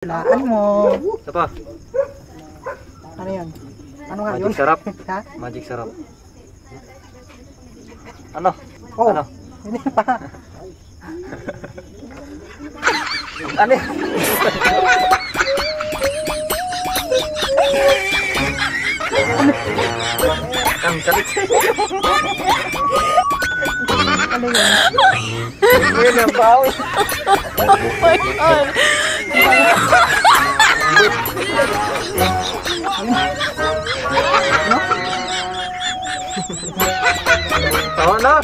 Laan mo. Isa pa. Ano yan? Ano nga Magic yun? sarap. Ha? Magic sarap. Ano? Oh, Ano? hindi pa. Ano? Ang sakit sa'yo. Ano yun? Ngayon ang bawi. Oh my God! Tawa na.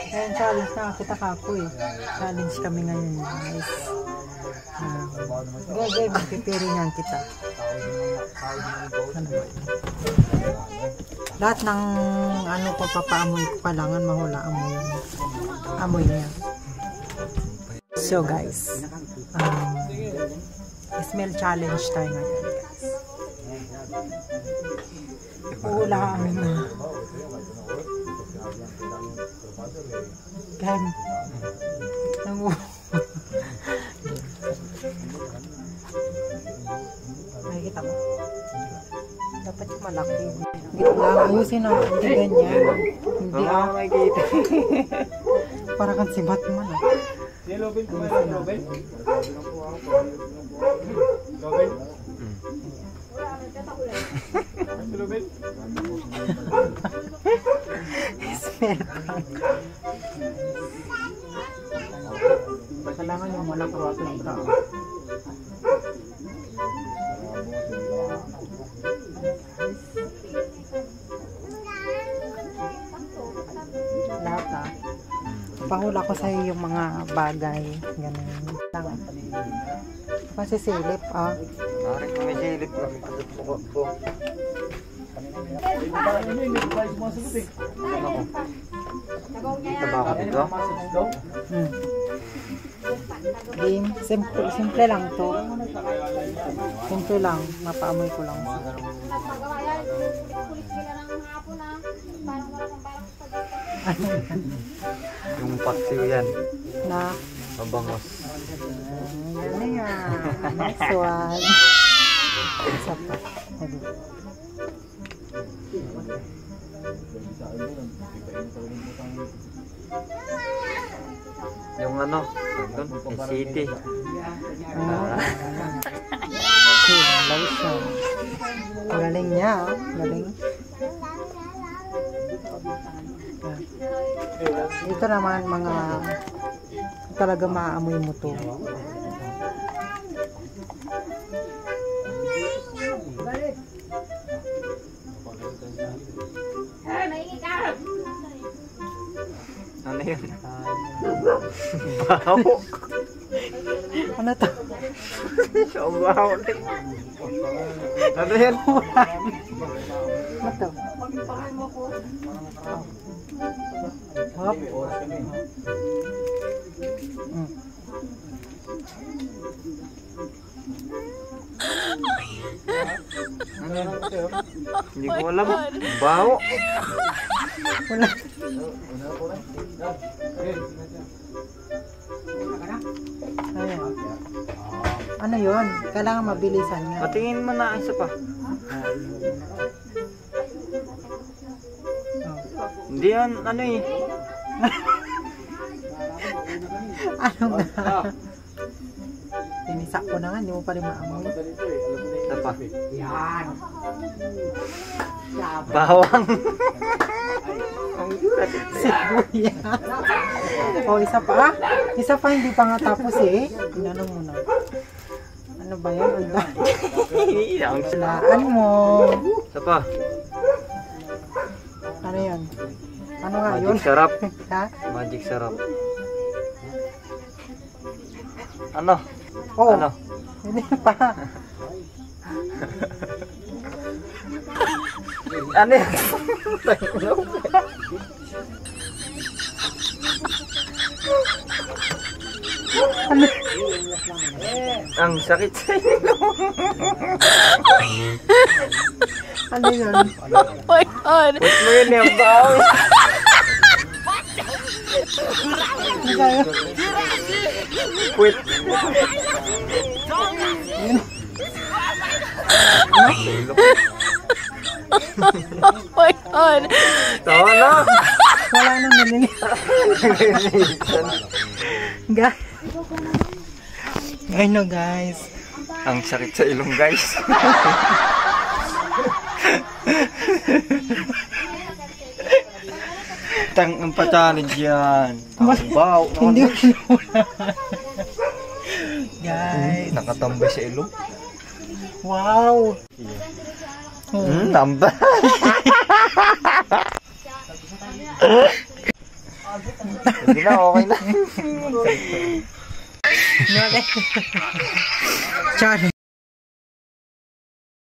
Ayan, challenge na kita kapo eh. Challenge kami ngayon guys. Gagay, magpipiringan kita. Ano? Lahat ng ano papapaamoy ko palangan mahulaan mo yun. Amoy niya. So guys, smell challenge tayo ngayon guys. Hulaan mo. Kan nangu nakikita mo dapat yung malaki gitla ayusin na hindi ganyan hindi Makikita. para kang si Batman Robin, kumain Robin. Robin. Robin. kailangan yung malaki wato yung bra lahat pahula ko sa'yo yung mga bagay ganun lang kasi silip Marik ko may silip na. Ano ko? Ito ba ako dito? Game, simple lang to. Simple lang, mapaamoy ko lang. Ano yan? Yung paksiw yan. Na? Mabangos. Ano yan? Next one. Isa pa. Yung ano? Yung city. Lotion. Galing niya, galing. Ito naman mga talaga maamoy mo to. Ano yun? Baho. Ano to? So baho. Ano yan? Ano to? Hop. Ano yan? Hindi ko alam. Baho. Wala. Ayan. Ano yun? Kailangan mabilisan nga. Patingin mo na isa pa. Hindi yan, ano eh. Ano nga? Tinisak ko na nga, hindi mo pa rin maamoy. Isa pa. Bawang. Sibuyas. O, isa pa. Isa pa, hindi pa nga tapos eh. Inano mo na. Ano ba yan? Ang Laan mo. isa pa. Ano yan? Ano nga yun? Magic sarap. Ha? Magic sarap. Ano? Oh, Ano? hindi pa. Ano yan? Ano? Ang sakit sa'yo. Ano yun? Oh my God! Wait mo yun yung bawi. Hindi tayo. Quit. Oh my God. Tawa na. Wala nang nalili. Guys. I know guys. Ang sakit sa ilong, guys. Tang ang pa-challenge yan. Wow. Hindi ko sinula. Guys. Nakatambay sa ilong. Wow. Namba. Hindi na, okay na. Char.